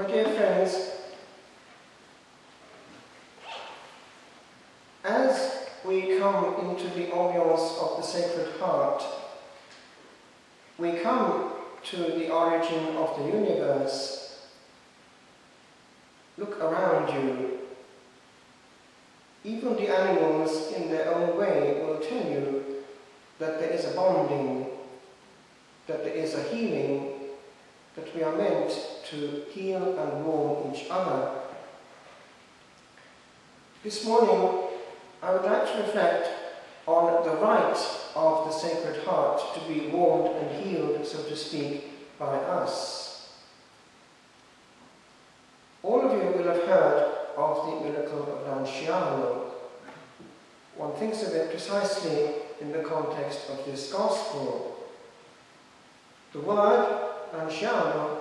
My dear friends, as we come into the ambiance of the Sacred Heart, we come to the origin of the universe. Look around you. Even the animals in their own way will tell you that there is a bonding, that there is a healing, that we are meant to heal and warm each other. This morning I would like to reflect on the right of the Sacred Heart to be warmed and healed, so to speak, by us. All of you will have heard of the miracle of Lanciano. One thinks of it precisely in the context of this Gospel. The word Lanciano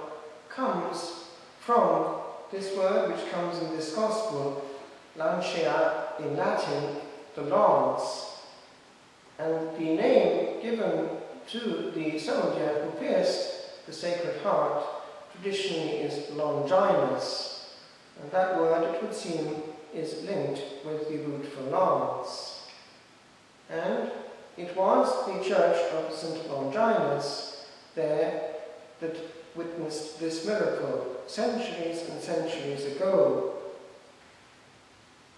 comes from this word which comes in this Gospel, Lancia in Latin, the lance. And the name given to the soldier who pierced the Sacred Heart traditionally is Longinus. And that word, it would seem, is linked with the root for lance. And it was the church of St. Longinus there that witnessed this miracle centuries and centuries ago.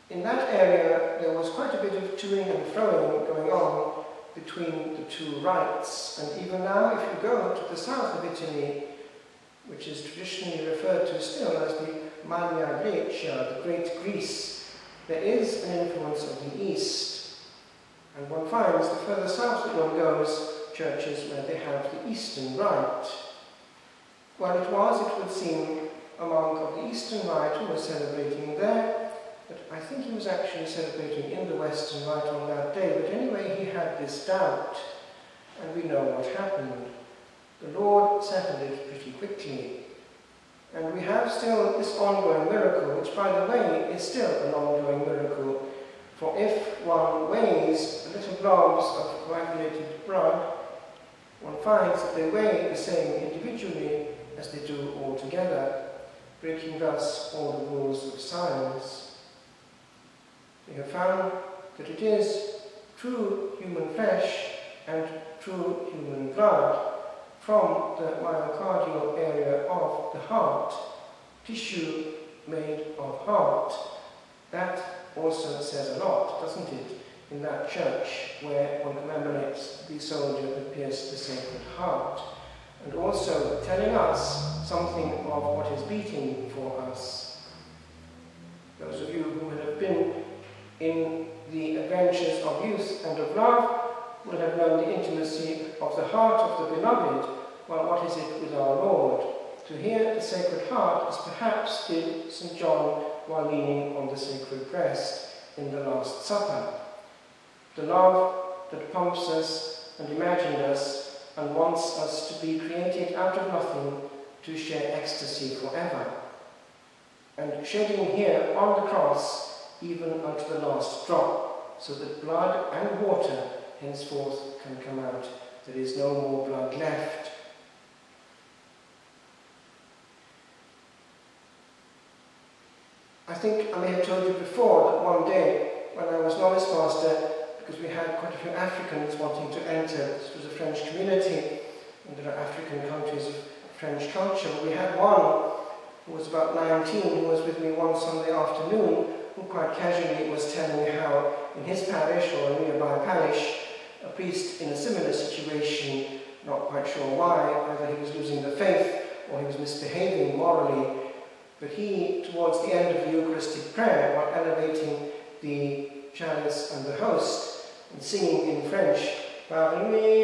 In that area there was quite a bit of toing and froing going on between the two rites, and even now if you go to the south of Italy, which is traditionally referred to still as the Magna Grecia, the Great Greece, there is an influence of the East. And one finds the further south that one goes, churches where they have the Eastern Rite. Well, it was, it would seem, a monk of the Eastern Rite who was celebrating there, but I think he was actually celebrating in the Western Rite on that day. But anyway, he had this doubt, and we know what happened. The Lord settled it pretty quickly. And we have still this ongoing miracle, which, by the way, is still an ongoing miracle. For if one weighs the little globs of coagulated blood, one finds that they weigh the same individually as they do all together, breaking thus all the rules of science. We have found that it is true human flesh and true human blood from the myocardial area of the heart, tissue made of heart. That also says a lot, doesn't it, in that church where one commemorates the soldier who pierced the Sacred Heart, and also telling us something of what is beating for us. Those of you who have been in the adventures of youth and of love will have known the intimacy of the heart of the beloved. Well, what is it with our Lord? To hear the Sacred Heart as perhaps did St. John while leaning on the sacred breast in the Last Supper. The love that pumps us and imagined us and wants us to be created out of nothing to share ecstasy forever. And shedding here on the cross even unto the last drop, so that blood and water henceforth can come out. There is no more blood left. I think I may have told you before that one day when I was novice master, because we had quite a few Africans wanting to enter, this was a French community, and there are African countries of French culture, but we had one who was about 19 who was with me one Sunday afternoon, who quite casually was telling me how in his parish or a nearby parish, a priest in a similar situation, not quite sure why, either he was losing the faith or he was misbehaving morally, but he, towards the end of the Eucharistic prayer, while elevating the chalice and the host, and singing in French, and he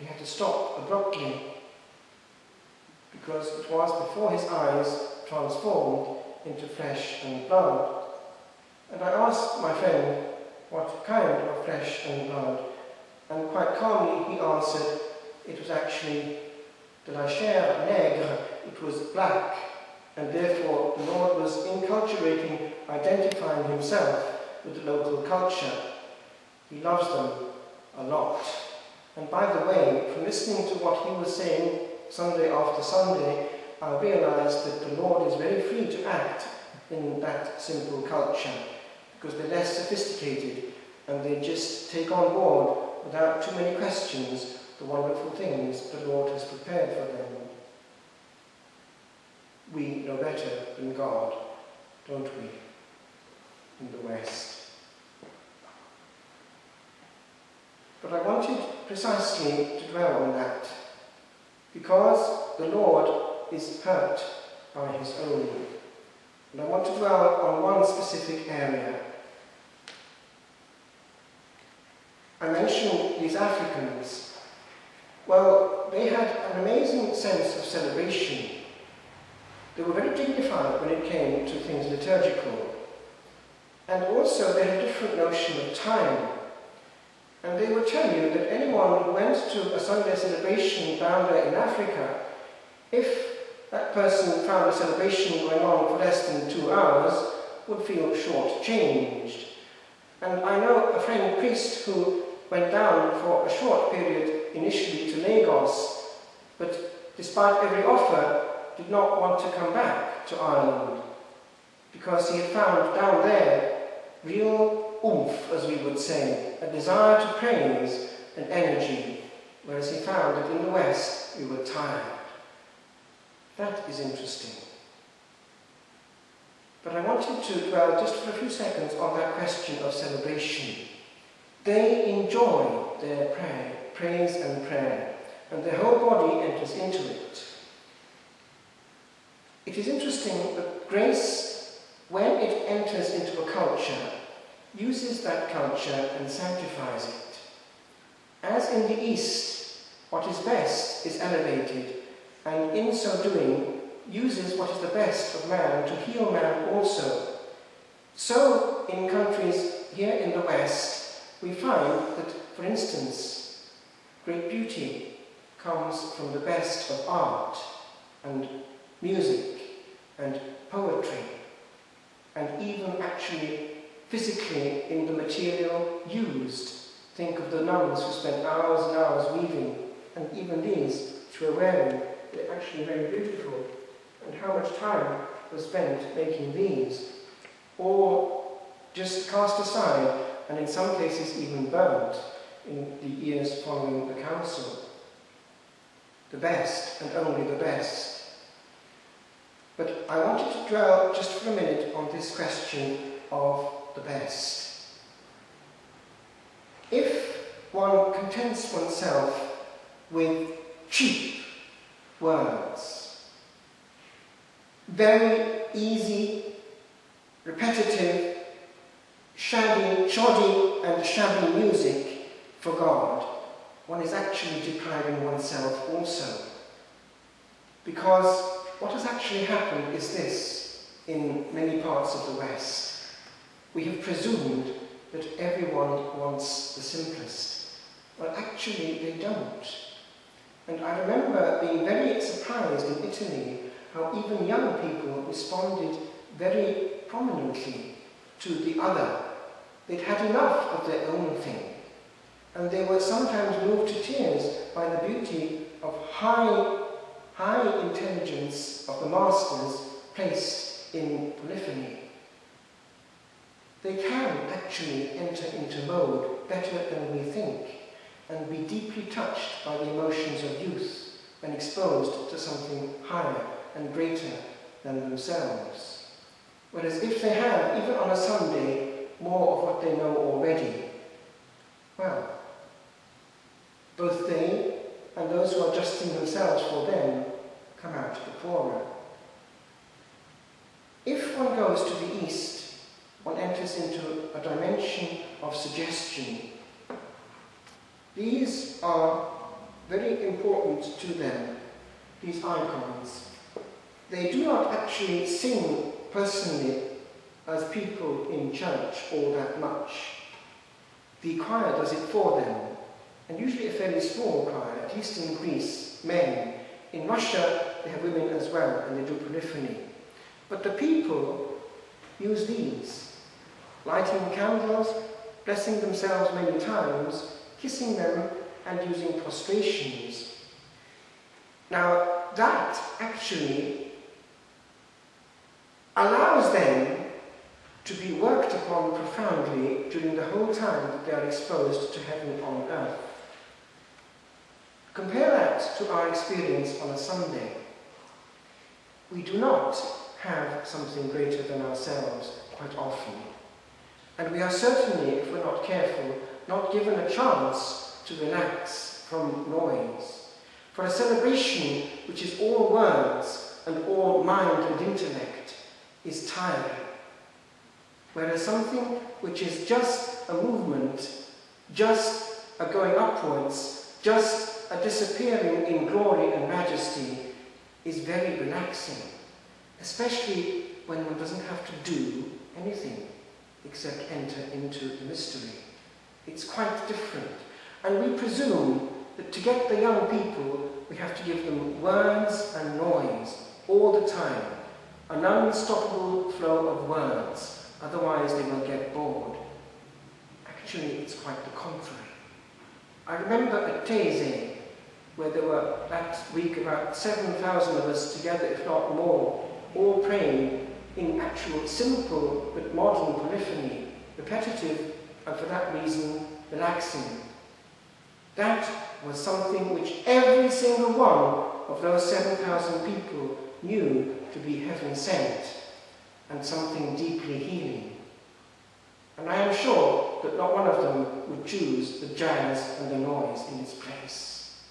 had to stop abruptly, because it was before his eyes transformed into flesh and blood. And I asked my friend what kind of flesh and blood, and quite calmly he answered, it was actually de la chair nègre, it was black, and therefore the Lord was inculturating, identifying himself with the local culture. He loves them a lot. And by the way, from listening to what he was saying, Sunday after Sunday, I realize that the Lord is very free to act in that simple culture, because they're less sophisticated and they just take on board without too many questions the wonderful things the Lord has prepared for them. We know better than God, don't we, in the West? But I wanted precisely to dwell on that, because the Lord is hurt by his own. And I want to dwell on one specific area. I mentioned these Africans. Well, they had an amazing sense of celebration. They were very dignified when it came to things liturgical. And also they had a different notion of time. And they would tell you that anyone who went to a Sunday celebration down there in Africa, if that person found a celebration going on for less than 2 hours, would feel short-changed. And I know a friend priest who went down for a short period initially to Lagos, but despite every offer, did not want to come back to Ireland, because he had found down there real oomph, as we would say, a desire to praise and energy, whereas he found that in the West we were tired. That is interesting. But I wanted to dwell just for a few seconds on that question of celebration. They enjoy their praise and prayer, and their whole body enters into it. It is interesting that grace, when it enters into a culture, uses that culture and sanctifies it. As in the East, what is best is elevated, and in so doing, uses what is the best of man to heal man also. So, in countries here in the West, we find that, for instance, great beauty comes from the best of art and music and poetry, and even actually physically in the material used. Think of the nuns who spent hours and hours weaving, and even these which we're wearing, they're actually very beautiful. And how much time was spent making these, or just cast aside, and in some cases even burnt in the years following the council. The best, and only the best. But I wanted to dwell just for a minute on this question of the best. If one contents oneself with cheap words, very easy, repetitive, shoddy and shabby music for God, one is actually depriving oneself also. Because what has actually happened is this in many parts of the West. We have presumed that everyone wants the simplest. Well, actually, they don't. And I remember being very surprised in Italy how even young people responded very prominently to the other. They'd had enough of their own thing. And they were sometimes moved to tears by the beauty of high intelligence of the masters placed in polyphony. They can actually enter into mode better than we think, and be deeply touched by the emotions of youth when exposed to something higher and greater than themselves. Whereas if they have, even on a Sunday, more of what they know already, well, both they and those who are adjusting themselves for them come out the poorer. If one goes to the East, one enters into a dimension of suggestion. These are very important to them, these icons. They do not actually sing personally as people in church all that much. The choir does it for them, and usually a fairly small choir, at least in Greece, men. In Russia, they have women as well, and they do polyphony. But the people use these, lighting candles, blessing themselves many times, kissing them, and using prostrations. Now, that actually allows them to be worked upon profoundly during the whole time that they are exposed to heaven on earth. Compare that to our experience on a Sunday. We do not have something greater than ourselves quite often. And we are certainly, if we're not careful, not given a chance to relax from noise. For a celebration which is all words and all mind and intellect is tiring. Whereas something which is just a movement, just a going upwards, just a disappearing in glory and majesty is very relaxing, especially when one doesn't have to do anything except enter into the mystery. It's quite different. And we presume that to get the young people, we have to give them words and noise all the time, an unstoppable flow of words. Otherwise they will get bored. Actually, it's quite the contrary. I remember at Taizé, where there were that week about 7,000 of us together, if not more, all praying in actual simple but modern polyphony, repetitive and for that reason relaxing. That was something which every single one of those 7,000 people knew to be heaven sent, and something deeply healing. And I am sure that not one of them would choose the jazz and the noise in its place.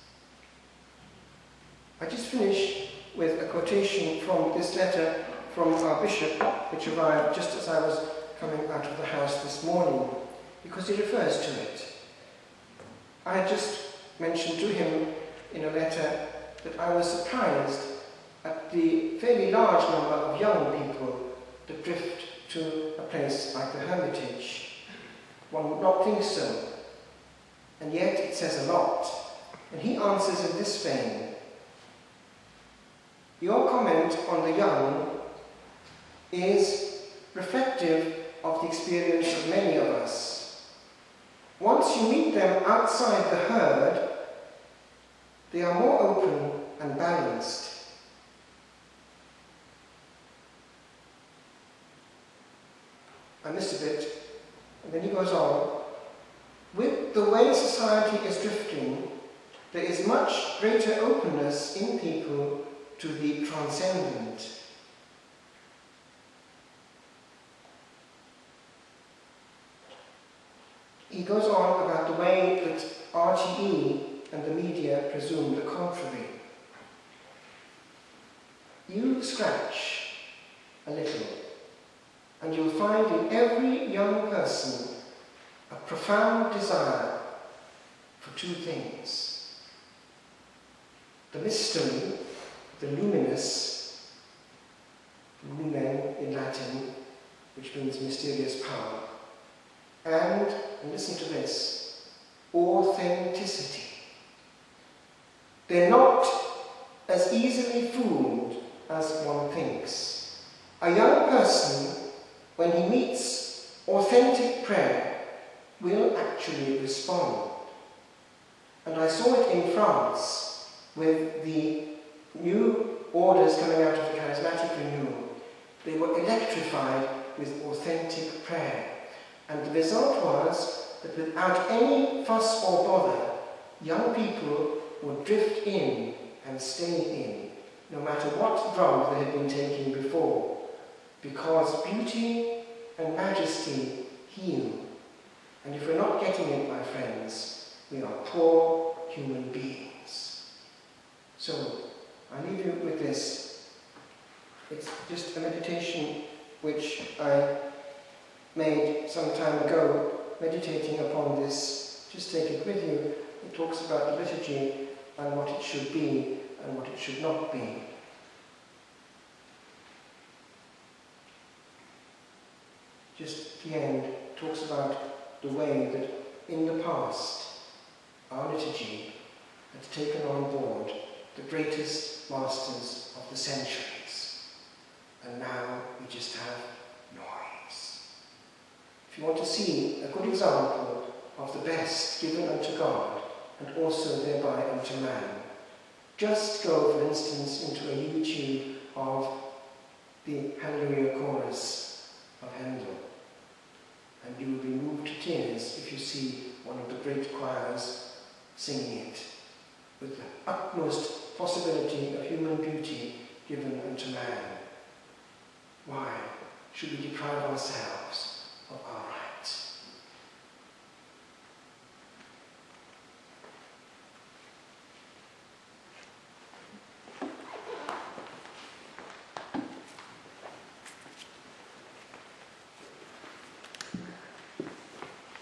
I just finish with a quotation from this letter from our bishop, which arrived just as I was coming out of the house this morning, because he refers to it. I had just mentioned to him in a letter that I was surprised at the fairly large number of young people that drift to a place like the Hermitage. One would not think so, and yet it says a lot. And he answers in this vein: your comment on the young is reflective of the experience of many of us. Once you meet them outside the herd, they are more open and balanced. I missed a bit, and then he goes on. With the way society is drifting, there is much greater openness in people to the transcendent. He goes on about the way that RTE and the media presume the contrary. You scratch a little, and you'll find in every young person a profound desire for two things: the mystery, the luminous, lumen in Latin, which means mysterious power, and listen to this, authenticity. They're not as easily fooled as one thinks. A young person, when he meets authentic prayer, will actually respond. And I saw it in France with the new orders coming out of the charismatic renewal. They were electrified with authentic prayer. And the result was that without any fuss or bother, young people would drift in and stay in, no matter what drug they had been taking before, because beauty and majesty heal. And if we're not getting it, my friends, we are poor human beings. So, I leave you with this. It's just a meditation which I made some time ago, meditating upon this. Just take it with you. It talks about the liturgy and what it should be and what it should not be. Just at the end, talks about the way that in the past our liturgy had taken on board the greatest masters of the centuries, and now we just have noise. If you want to see a good example of the best given unto God and also thereby unto man, Just go, for instance, into a YouTube of the Hallelujah Chorus of Handel, and you will be moved to tears if you see one of the great choirs singing it, with the utmost possibility of human beauty given unto man. Why should we deprive ourselves of our